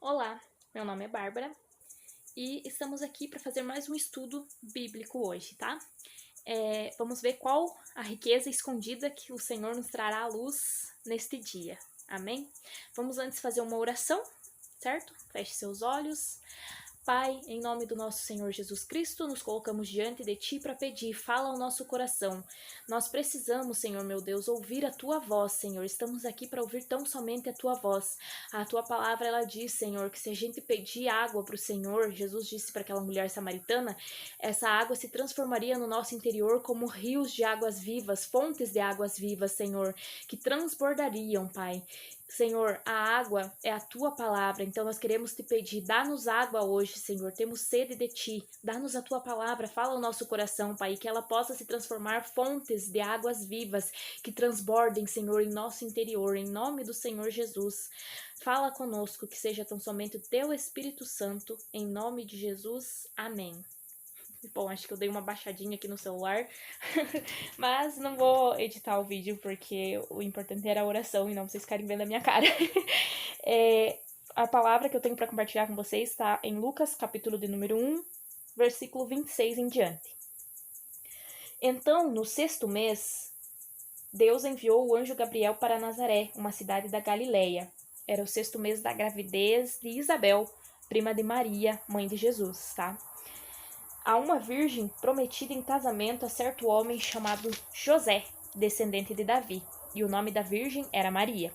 Olá, meu nome é Bárbara e estamos aqui para fazer mais um estudo bíblico hoje, tá? Vamos ver qual a riqueza escondida que o Senhor nos trará à luz neste dia, amém? Vamos antes fazer uma oração, certo? Feche seus olhos. Pai, em nome do nosso Senhor Jesus Cristo, nos colocamos diante de Ti para pedir, fala ao nosso coração. Nós precisamos, Senhor meu Deus, ouvir a Tua voz, Senhor. Estamos aqui para ouvir tão somente a Tua voz. A Tua palavra, ela diz, Senhor, que se a gente pedir água para o Senhor, Jesus disse para aquela mulher samaritana, essa água se transformaria no nosso interior como rios de águas vivas, fontes de águas vivas, Senhor, que transbordariam, Pai. Senhor, a água é a Tua palavra, então nós queremos Te pedir, dá-nos água hoje, Senhor, temos sede de Ti, dá-nos a Tua palavra, fala ao nosso coração, Pai, que ela possa se transformar fontes de águas vivas, que transbordem, Senhor, em nosso interior, em nome do Senhor Jesus. Fala conosco, que seja tão somente o Teu Espírito Santo, em nome de Jesus, amém. Bom, acho que eu dei uma baixadinha aqui no celular, mas não vou editar o vídeo porque o importante era a oração e não vocês ficarem vendo a minha cara. A palavra que eu tenho para compartilhar com vocês está em Lucas, capítulo de número 1, versículo 26 em diante. Então, no 6º mês, Deus enviou o anjo Gabriel para Nazaré, uma cidade da Galileia. Era o 6º mês da gravidez de Isabel, prima de Maria, mãe de Jesus, tá? A uma virgem prometida em casamento a certo homem chamado José, descendente de Davi, e o nome da virgem era Maria.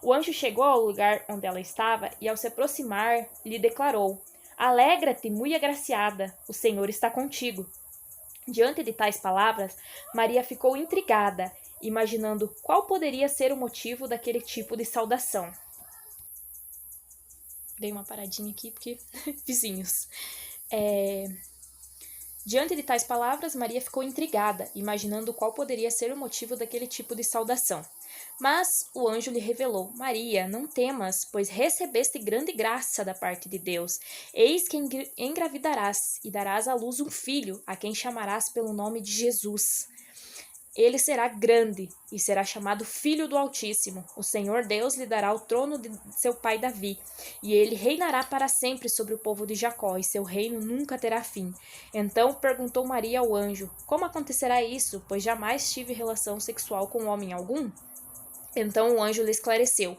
O anjo chegou ao lugar onde ela estava e, ao se aproximar, lhe declarou: Alegra-te, muito agraciada, o Senhor está contigo. Diante de tais palavras, Maria ficou intrigada, imaginando qual poderia ser o motivo daquele tipo de saudação. Dei uma paradinha aqui porque vizinhos. Diante de tais palavras, Maria ficou intrigada, imaginando qual poderia ser o motivo daquele tipo de saudação. Mas o anjo lhe revelou: Maria, não temas, pois recebeste grande graça da parte de Deus. Eis que engravidarás e darás à luz um filho, a quem chamarás pelo nome de Jesus. Ele será grande e será chamado Filho do Altíssimo. O Senhor Deus lhe dará o trono de seu pai Davi, e ele reinará para sempre sobre o povo de Jacó, e seu reino nunca terá fim. Então perguntou Maria ao anjo: Como acontecerá isso, pois jamais tive relação sexual com homem algum? Então o anjo lhe esclareceu: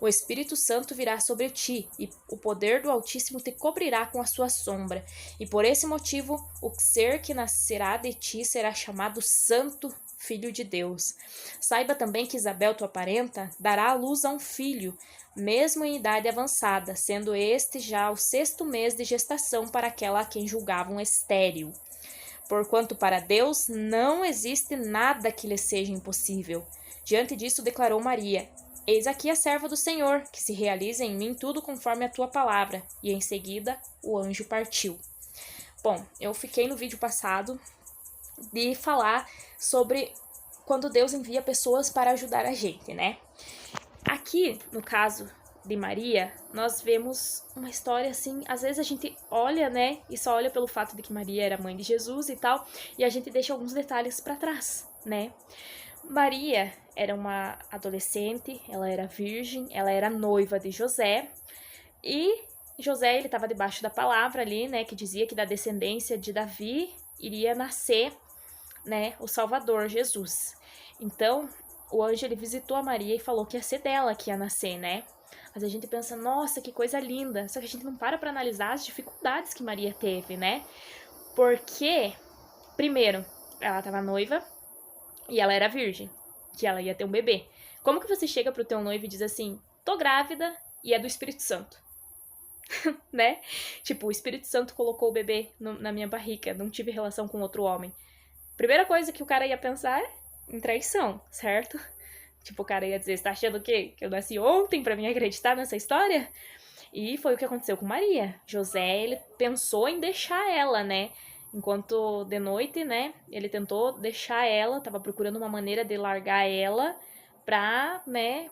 O Espírito Santo virá sobre ti, e o poder do Altíssimo te cobrirá com a sua sombra. E por esse motivo, o ser que nascerá de ti será chamado Santo Filho de Deus. Saiba também que Isabel, tua parenta, dará à luz a um filho, mesmo em idade avançada, sendo este já o 6º mês de gestação para aquela a quem julgavam estéril. Porquanto para Deus não existe nada que lhe seja impossível. Diante disso declarou Maria: Eis aqui a serva do Senhor, que se realize em mim tudo conforme a tua palavra. E em seguida o anjo partiu. Bom, eu fiquei no vídeo passado de falar sobre quando Deus envia pessoas para ajudar a gente, né? Aqui, no caso de Maria, nós vemos uma história assim, às vezes a gente olha, né, e só olha pelo fato de que Maria era mãe de Jesus e tal, e a gente deixa alguns detalhes para trás, né? Maria era uma adolescente, ela era virgem, ela era noiva de José, e José, ele estava debaixo da palavra ali, né, que dizia que da descendência de Davi iria nascer, né, o Salvador, Jesus. Então, o anjo, ele visitou a Maria e falou que ia ser dela que ia nascer, né? Mas a gente pensa, nossa, que coisa linda. Só que a gente não para analisar as dificuldades que Maria teve, né? Porque, primeiro, ela estava noiva e ela era virgem, que ela ia ter um bebê. Como que você chega pro teu noivo e diz assim, tô grávida e é do Espírito Santo? Né? Tipo, o Espírito Santo colocou o bebê na minha barriga, não tive relação com outro homem. Primeira coisa que o cara ia pensar é em traição, certo? Tipo, o cara ia dizer, você tá achando o quê? Que eu nasci ontem pra mim acreditar nessa história? E foi o que aconteceu com Maria. José, ele pensou em deixar ela, né? Enquanto de noite, né, ele tentou deixar ela, tava procurando uma maneira de largar ela pra, né,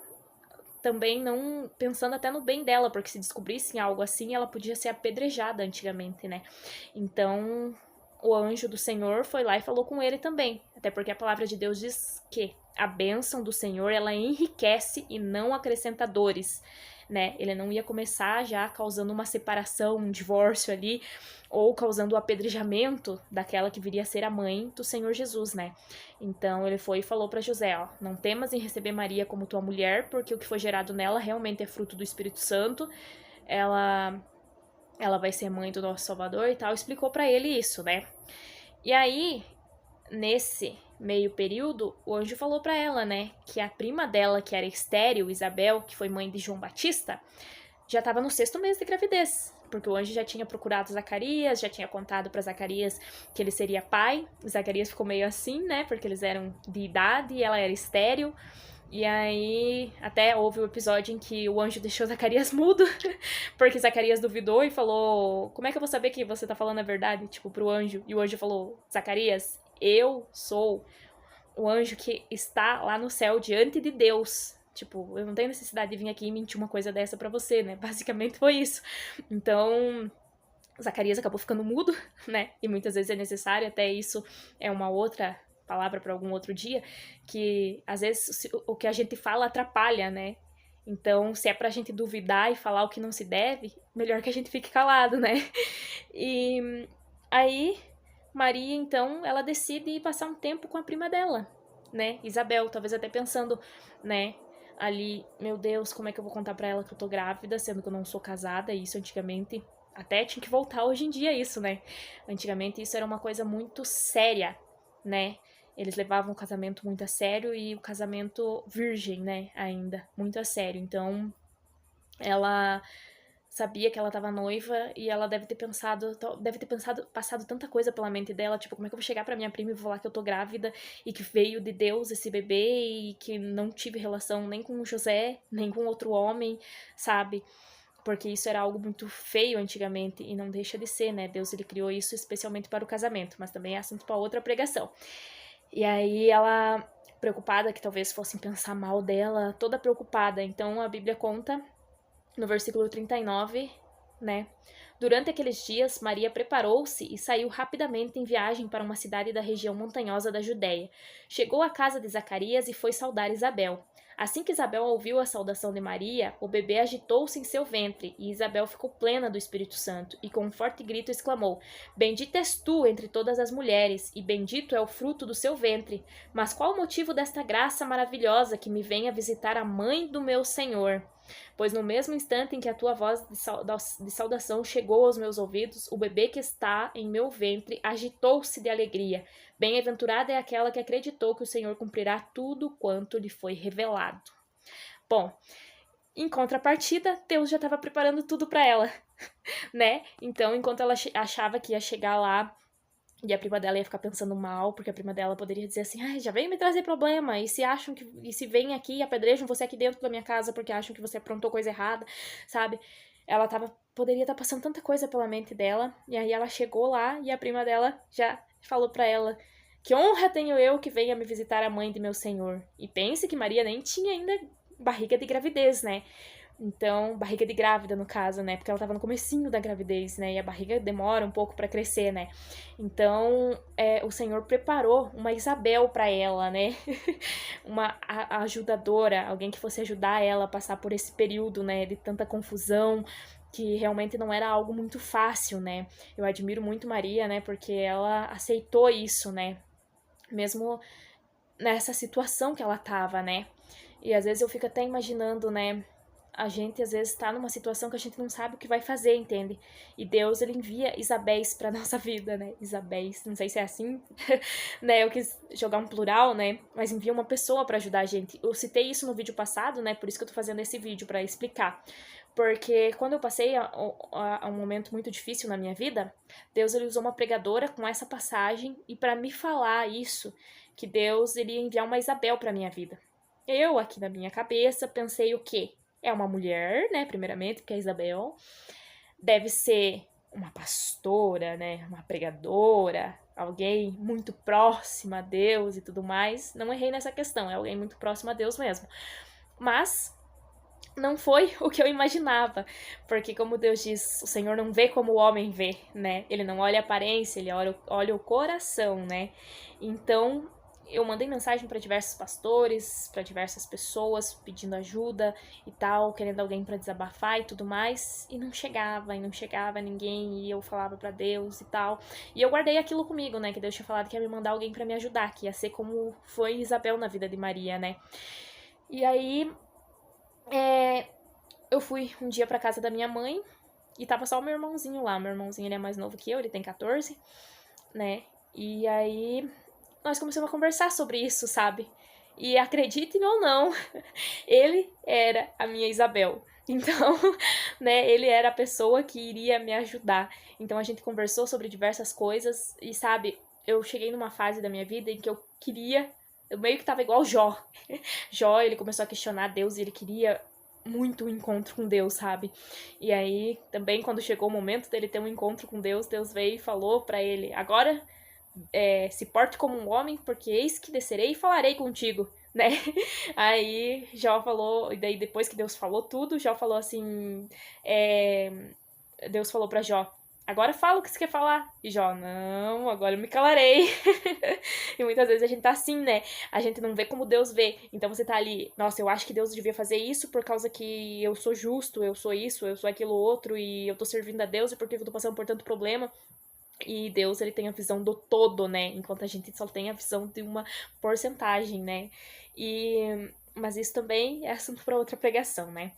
também não pensando até no bem dela, porque se descobrissem algo assim, ela podia ser apedrejada antigamente, né? Então, o anjo do Senhor foi lá e falou com ele também, até porque a palavra de Deus diz que a bênção do Senhor, ela enriquece e não acrescenta dores, né? Ele não ia começar já causando uma separação, um divórcio ali, ou causando o apedrejamento daquela que viria a ser a mãe do Senhor Jesus, né? Então ele foi e falou para José, ó, não temas em receber Maria como tua mulher, porque o que foi gerado nela realmente é fruto do Espírito Santo. Ela vai ser mãe do nosso Salvador e tal, explicou para ele isso, né? E aí, nesse meio período, o anjo falou para ela, né, que a prima dela, que era estéril, Isabel, que foi mãe de João Batista, já estava no 6º mês de gravidez, porque o anjo já tinha procurado Zacarias, já tinha contado para Zacarias que ele seria pai. Zacarias ficou meio assim, né, porque eles eram de idade e ela era estéril. E aí, até houve o episódio em que o anjo deixou Zacarias mudo, porque Zacarias duvidou e falou, como é que eu vou saber que você tá falando a verdade, tipo, pro anjo? E o anjo falou, Zacarias, eu sou o anjo que está lá no céu diante de Deus. Tipo, eu não tenho necessidade de vir aqui e mentir uma coisa dessa pra você, né? Basicamente foi isso. Então, Zacarias acabou ficando mudo, né? E muitas vezes é necessário, até isso é uma outra palavra para algum outro dia, que às vezes o que a gente fala atrapalha, né? Então, se é pra gente duvidar e falar o que não se deve, melhor que a gente fique calado, né? E aí, Maria, então, ela decide ir passar um tempo com a prima dela, né? Isabel, talvez até pensando, né? Ali, meu Deus, como é que eu vou contar pra ela que eu tô grávida, sendo que eu não sou casada, e isso antigamente até tinha que voltar hoje em dia isso, né? Antigamente isso era uma coisa muito séria, né? Eles levavam o casamento muito a sério e o casamento virgem, né, ainda, muito a sério. Então, ela sabia que ela tava noiva e ela passado tanta coisa pela mente dela, tipo, como é que eu vou chegar pra minha prima e vou falar que eu tô grávida e que veio de Deus esse bebê e que não tive relação nem com o José, nem com outro homem, sabe? Porque isso era algo muito feio antigamente e não deixa de ser, né? Deus, ele criou isso especialmente para o casamento, mas também é assunto para outra pregação. E aí ela, preocupada que talvez fossem pensar mal dela, toda preocupada. Então a Bíblia conta no versículo 39, né? Durante aqueles dias, Maria preparou-se e saiu rapidamente em viagem para uma cidade da região montanhosa da Judéia. Chegou à casa de Zacarias e foi saudar Isabel. Assim que Isabel ouviu a saudação de Maria, o bebê agitou-se em seu ventre, e Isabel ficou plena do Espírito Santo, e com um forte grito exclamou: Bendita és tu entre todas as mulheres, e bendito é o fruto do seu ventre. Mas qual o motivo desta graça maravilhosa que me vem a visitar a mãe do meu Senhor? Pois no mesmo instante em que a tua voz de saudação chegou aos meus ouvidos, o bebê que está em meu ventre agitou-se de alegria. Bem-aventurada é aquela que acreditou que o Senhor cumprirá tudo quanto lhe foi revelado. Bom, em contrapartida, Deus já estava preparando tudo para ela, né? Então, enquanto ela achava que ia chegar lá e a prima dela ia ficar pensando mal, porque a prima dela poderia dizer assim, ah, já veio me trazer problema, e se vem aqui e apedrejam você aqui dentro da minha casa porque acham que você aprontou coisa errada, sabe? Ela poderia estar passando tanta coisa pela mente dela, e aí ela chegou lá e a prima dela já falou pra ela: que honra tenho eu que venha me visitar a mãe de meu Senhor. E pense que Maria nem tinha ainda barriga de gravidez, né? Então, barriga de grávida, no caso, né? Porque ela tava no comecinho da gravidez, né? E a barriga demora um pouco para crescer, né? Então, o Senhor preparou uma Isabel para ela, né? Uma ajudadora, alguém que fosse ajudar ela a passar por esse período, né? De tanta confusão, que realmente não era algo muito fácil, né? Eu admiro muito Maria, né? Porque ela aceitou isso, né? Mesmo nessa situação que ela tava, né? E às vezes eu fico até imaginando, né? A gente às vezes tá numa situação que a gente não sabe o que vai fazer, entende? E Deus, ele envia Isabéis pra nossa vida, né? Isabéis, não sei se é assim, né? Eu quis jogar um plural, né? Mas envia uma pessoa pra ajudar a gente. Eu citei isso no vídeo passado, né? Por isso que eu tô fazendo esse vídeo, pra explicar. Porque quando eu passei a um momento muito difícil na minha vida, Deus, ele usou uma pregadora com essa passagem e pra me falar isso, que Deus iria enviar uma Isabel pra minha vida. Eu, aqui na minha cabeça, pensei o quê? É uma mulher, né, primeiramente, que é a Isabel. Deve ser uma pastora, né, uma pregadora, alguém muito próxima a Deus e tudo mais. Não errei nessa questão, é alguém muito próximo a Deus mesmo. Mas não foi o que eu imaginava, porque como Deus diz, o Senhor não vê como o homem vê, né? Ele não olha a aparência, ele olha o coração, né? Então, eu mandei mensagem para diversos pastores, para diversas pessoas pedindo ajuda e tal, querendo alguém para desabafar e tudo mais, e não chegava ninguém, e eu falava para Deus e tal. E eu guardei aquilo comigo, né, que Deus tinha falado que ia me mandar alguém para me ajudar, que ia ser como foi Isabel na vida de Maria, né. E aí, eu fui um dia pra casa da minha mãe e tava só o meu irmãozinho lá. Meu irmãozinho, ele é mais novo que eu, ele tem 14, né? E aí nós começamos a conversar sobre isso, sabe? E acreditem ou não, ele era a minha Isabel. Então, né, ele era a pessoa que iria me ajudar. Então a gente conversou sobre diversas coisas e, sabe, eu cheguei numa fase da minha vida em que eu meio que tava igual Jó. Jó, ele começou a questionar Deus e ele queria muito um encontro com Deus, sabe? E aí, também, quando chegou o momento dele ter um encontro com Deus, Deus veio e falou pra ele: agora se porte como um homem, porque eis que descerei e falarei contigo, né? Aí Jó falou, e daí depois que Deus falou tudo, Jó falou assim: Deus falou pra Jó: agora fala o que você quer falar. E Jó: não, agora eu me calarei. E muitas vezes a gente tá assim, né? A gente não vê como Deus vê. Então você tá ali: nossa, eu acho que Deus devia fazer isso por causa que eu sou justo, eu sou isso, eu sou aquilo outro, e eu tô servindo a Deus, e por que eu tô passando por tanto problema? E Deus, ele tem a visão do todo, né? Enquanto a gente só tem a visão de uma porcentagem, né? Mas isso também é assunto para outra pregação, né?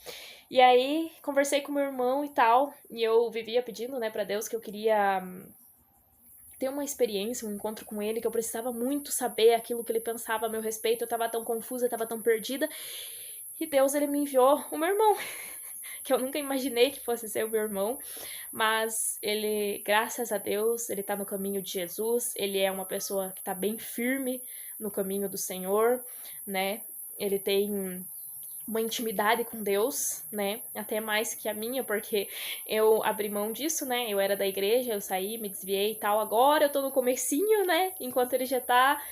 E aí, conversei com meu irmão e tal, e eu vivia pedindo, né, para Deus que eu queria ter uma experiência, um encontro com ele, que eu precisava muito saber aquilo que ele pensava a meu respeito. Eu tava tão confusa, eu tava tão perdida. E Deus, ele me enviou o meu irmão, que eu nunca imaginei que fosse ser o meu irmão, mas ele, graças a Deus, ele tá no caminho de Jesus, ele é uma pessoa que tá bem firme no caminho do Senhor, né? Ele tem uma intimidade com Deus, né? Até mais que a minha, porque eu abri mão disso, né? Eu era da igreja, eu saí, me desviei e tal. Agora eu tô no comecinho, né? Enquanto ele já tá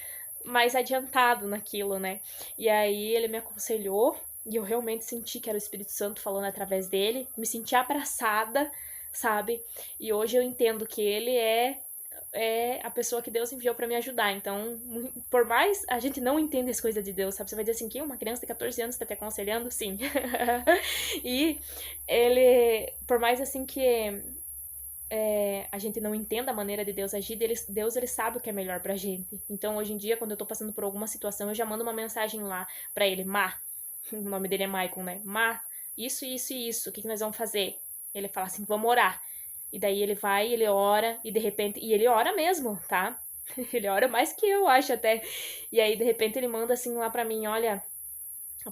mais adiantado naquilo, né? E aí ele me aconselhou e eu realmente senti que era o Espírito Santo falando através dele, me senti abraçada, sabe? E hoje eu entendo que ele é a pessoa que Deus enviou para me ajudar. Então, por mais a gente não entenda as coisas de Deus, sabe? Você vai dizer assim, que uma criança de 14 anos tá te aconselhando? Sim. E ele, por mais assim que a gente não entenda a maneira de Deus agir, Deus ele sabe o que é melhor pra gente. Então, hoje em dia, quando eu tô passando por alguma situação, eu já mando uma mensagem lá pra ele: Má, o nome dele é Maicon, né? Má, isso, isso e isso, o que nós vamos fazer? Ele fala assim: vamos orar. E daí ele vai, ele ora, e de repente. E ele ora mesmo, tá? Ele ora mais que eu, acho até. E aí, de repente, ele manda assim lá pra mim: olha,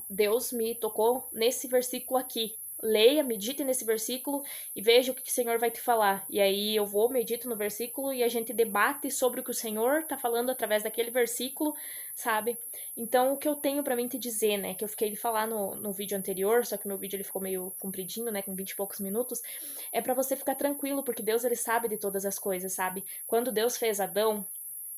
Deus me tocou nesse versículo aqui. Leia, medite nesse versículo e veja o que o Senhor vai te falar. E aí eu vou, medito no versículo e a gente debate sobre o que o Senhor tá falando através daquele versículo, sabe? Então, o que eu tenho pra mim te dizer, né, que eu fiquei de falar no vídeo anterior, só que meu vídeo ele ficou meio compridinho, né, com 20 e poucos minutos, é pra você ficar tranquilo, porque Deus ele sabe de todas as coisas, sabe? Quando Deus fez Adão,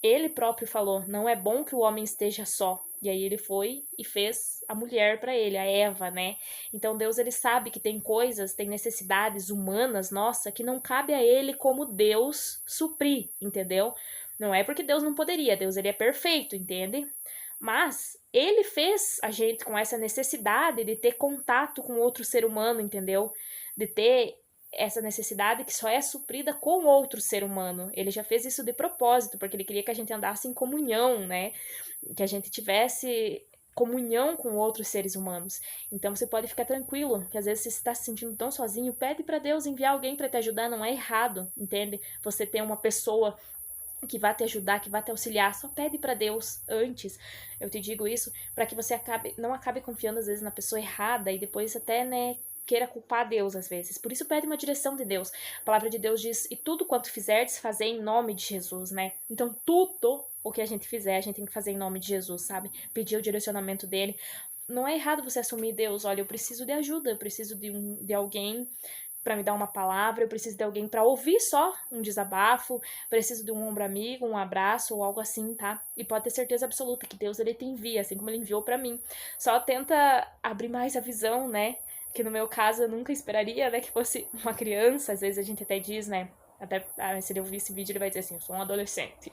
ele próprio falou: não é bom que o homem esteja só. E aí ele foi e fez a mulher para ele, a Eva, né? Então Deus ele sabe que tem coisas, tem necessidades humanas, nossa, que não cabe a ele como Deus suprir, entendeu? Não é porque Deus não poderia, Deus ele é perfeito, entende? Mas ele fez a gente com essa necessidade de ter contato com outro ser humano, entendeu? De ter essa necessidade que só é suprida com outro ser humano. Ele já fez isso de propósito, porque ele queria que a gente andasse em comunhão, né? Que a gente tivesse comunhão com outros seres humanos. Então você pode ficar tranquilo, que às vezes você está se sentindo tão sozinho, pede para Deus enviar alguém para te ajudar, não é errado, entende? Você tem uma pessoa que vai te ajudar, que vai te auxiliar, só pede para Deus antes. Eu te digo isso para que você não acabe confiando às vezes na pessoa errada e depois até, né, queira culpar Deus às vezes. Por isso pede uma direção de Deus. A palavra de Deus diz: "E tudo quanto fizerdes, fazei em nome de Jesus", né? Então tudo o que a gente fizer, a gente tem que fazer em nome de Jesus, sabe? Pedir o direcionamento dele. Não é errado você assumir: Deus, olha, eu preciso de ajuda, eu preciso de alguém para me dar uma palavra, eu preciso de alguém para ouvir só um desabafo, preciso de um ombro amigo, um abraço ou algo assim, tá? E pode ter certeza absoluta que Deus ele te envia, assim como ele enviou para mim. Só tenta abrir mais a visão, né? Que no meu caso eu nunca esperaria, né, que fosse uma criança, às vezes a gente até diz, né? Até se ele ouvir esse vídeo, ele vai dizer assim, eu sou um adolescente.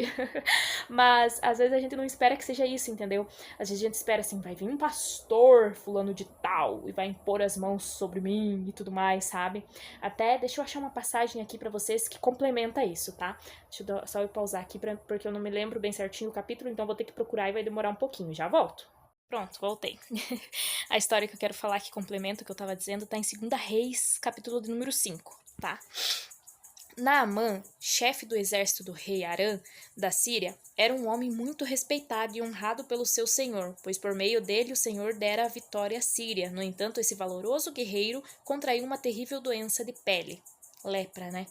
Mas, às vezes, a gente não espera que seja isso, entendeu? Às vezes a gente espera assim, vai vir um pastor fulano de tal e vai impor as mãos sobre mim e tudo mais, sabe? Até, deixa eu achar uma passagem aqui pra vocês que complementa isso, tá? Deixa eu só pausar aqui, porque eu não me lembro bem certinho o capítulo, então vou ter que procurar e vai demorar um pouquinho. Já volto. Pronto, voltei. A história que eu quero falar que complementa o que eu tava dizendo tá em 2 Reis, capítulo de número 5, tá? Naamã, chefe do exército do rei Arã, da Síria, era um homem muito respeitado e honrado pelo seu senhor, pois por meio dele o senhor dera a vitória à Síria. No entanto, esse valoroso guerreiro contraiu uma terrível doença de pele. Lepra, né?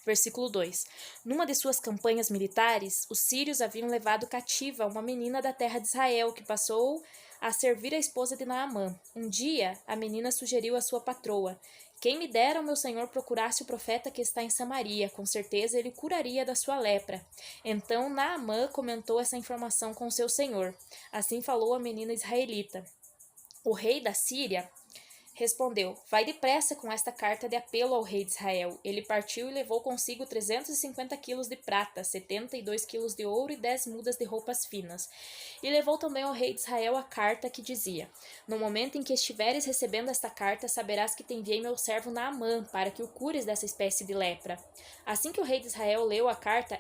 Versículo 2. Numa de suas campanhas militares, os sírios haviam levado cativa uma menina da terra de Israel, que passou a servir a esposa de Naamã. Um dia, a menina sugeriu à sua patroa: quem me dera ao meu senhor procurasse o profeta que está em Samaria, com certeza ele curaria da sua lepra. Então Naamã comentou essa informação com seu senhor. Assim falou a menina israelita. O rei da Síria respondeu: vai depressa com esta carta de apelo ao rei de Israel. Ele partiu e levou consigo 350 quilos de prata, 72 quilos de ouro e 10 mudas de roupas finas. E levou também ao rei de Israel a carta que dizia: no momento em que estiveres recebendo esta carta, saberás que te enviei meu servo Naamã, para que o cures dessa espécie de lepra. Assim que o rei de Israel leu a carta,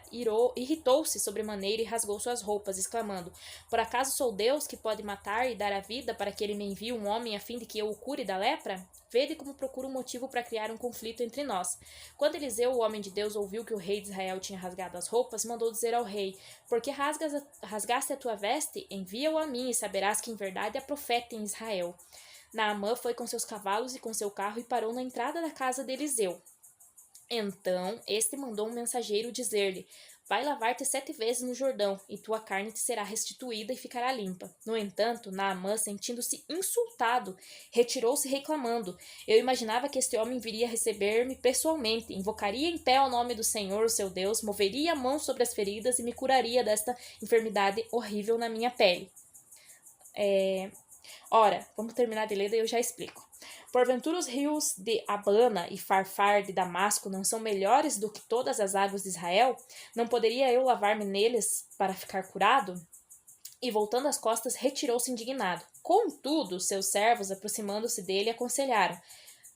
irritou-se sobremaneira e rasgou suas roupas, exclamando: por acaso sou Deus que pode matar e dar a vida para que ele me envie um homem a fim de que eu o cure da lepra? Vede como procura um motivo para criar um conflito entre nós. Quando Eliseu, o homem de Deus, ouviu que o rei de Israel tinha rasgado as roupas, mandou dizer ao rei: por que rasgaste a tua veste? Envia-o a mim e saberás que em verdade há profeta em Israel. Naamã foi com seus cavalos e com seu carro e parou na entrada da casa de Eliseu. Então este mandou um mensageiro dizer-lhe: vai lavar-te 7 vezes no Jordão, e tua carne te será restituída e ficará limpa. No entanto, Naamã, sentindo-se insultado, retirou-se reclamando: eu imaginava que este homem viria receber-me pessoalmente, invocaria em pé o nome do Senhor, o seu Deus, moveria a mão sobre as feridas e me curaria desta enfermidade horrível na minha pele. Ora, vamos terminar de ler, daí eu já explico. Porventura os rios de Abana e Farfar de Damasco não são melhores do que todas as águas de Israel? Não poderia eu lavar-me neles para ficar curado? E voltando as costas, retirou-se indignado. Contudo, seus servos, aproximando-se dele, aconselharam: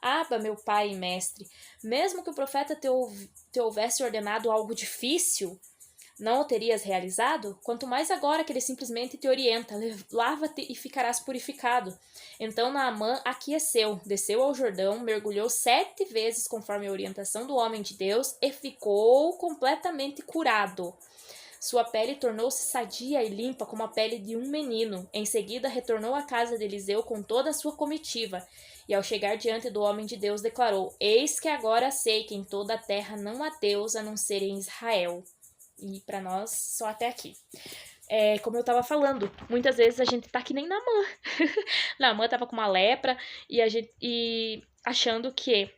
Aba, meu pai e mestre, mesmo que o profeta te houvesse ordenado algo difícil, não o terias realizado? Quanto mais agora que ele simplesmente te orienta: lava-te e ficarás purificado. Então Naamã aqueceu, desceu ao Jordão, mergulhou 7 vezes conforme a orientação do homem de Deus e ficou completamente curado. Sua pele tornou-se sadia e limpa como a pele de um menino. Em seguida retornou à casa de Eliseu com toda a sua comitiva. E ao chegar diante do homem de Deus declarou: eis que agora sei que em toda a terra não há Deus a não ser em Israel. E para nós, só até aqui. Como eu tava falando, muitas vezes a gente tá que nem Naamã. Naamã tava com uma lepra e achando que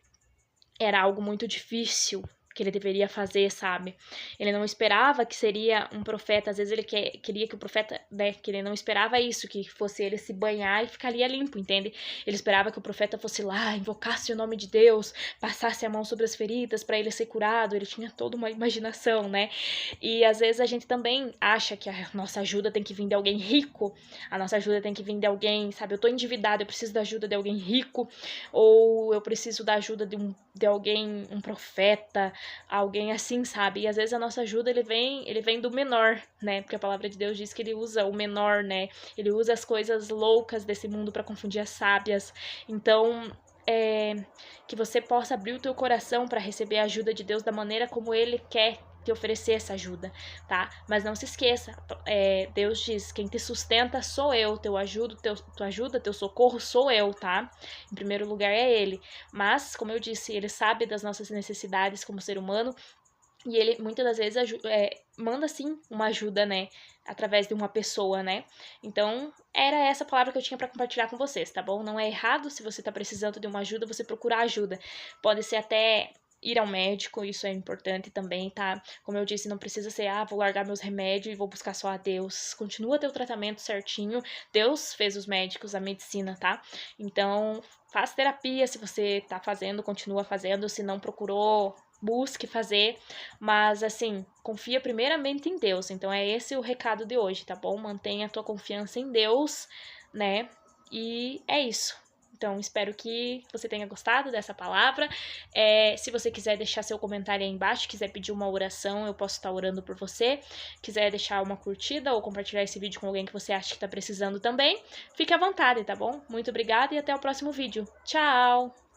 era algo muito difícil que ele deveria fazer, sabe? Ele não esperava que seria um profeta, às vezes ele queria que o profeta, né, que ele não esperava isso, que fosse ele se banhar e ficaria limpo, entende? Ele esperava que o profeta fosse lá, invocasse o nome de Deus, passasse a mão sobre as feridas para ele ser curado, ele tinha toda uma imaginação, né? E às vezes a gente também acha que a nossa ajuda tem que vir de alguém rico, a nossa ajuda tem que vir de alguém, sabe? Eu tô endividado, eu preciso da ajuda de alguém rico, ou eu preciso da ajuda de alguém, um profeta, alguém assim, sabe? E às vezes a nossa ajuda ele vem do menor, né? Porque a palavra de Deus diz que ele usa o menor, né? Ele usa as coisas loucas desse mundo para confundir as sábias. Então, que você possa abrir o teu coração para receber a ajuda de Deus da maneira como ele quer te oferecer essa ajuda, tá? Mas não se esqueça, Deus diz: quem te sustenta sou eu, tua ajuda, teu socorro sou eu, tá? Em primeiro lugar é ele. Mas, como eu disse, ele sabe das nossas necessidades como ser humano e ele muitas das vezes manda sim uma ajuda, né? Através de uma pessoa, né? Então, era essa palavra que eu tinha para compartilhar com vocês, tá bom? Não é errado se você tá precisando de uma ajuda, você procurar ajuda. Pode ser até ir ao médico, isso é importante também, tá? Como eu disse, não precisa ser, vou largar meus remédios e vou buscar só a Deus. Continua teu tratamento certinho. Deus fez os médicos, a medicina, tá? Então, faz terapia se você tá fazendo, continua fazendo. Se não procurou busque fazer, mas assim, confia primeiramente em Deus. Então é esse o recado de hoje, tá bom? Mantenha a tua confiança em Deus, né? E é isso. Então, espero que você tenha gostado dessa palavra. Se você quiser deixar seu comentário aí embaixo, quiser pedir uma oração, eu posso estar orando por você. Quiser deixar uma curtida ou compartilhar esse vídeo com alguém que você acha que está precisando também, fique à vontade, tá bom? Muito obrigada e até o próximo vídeo. Tchau!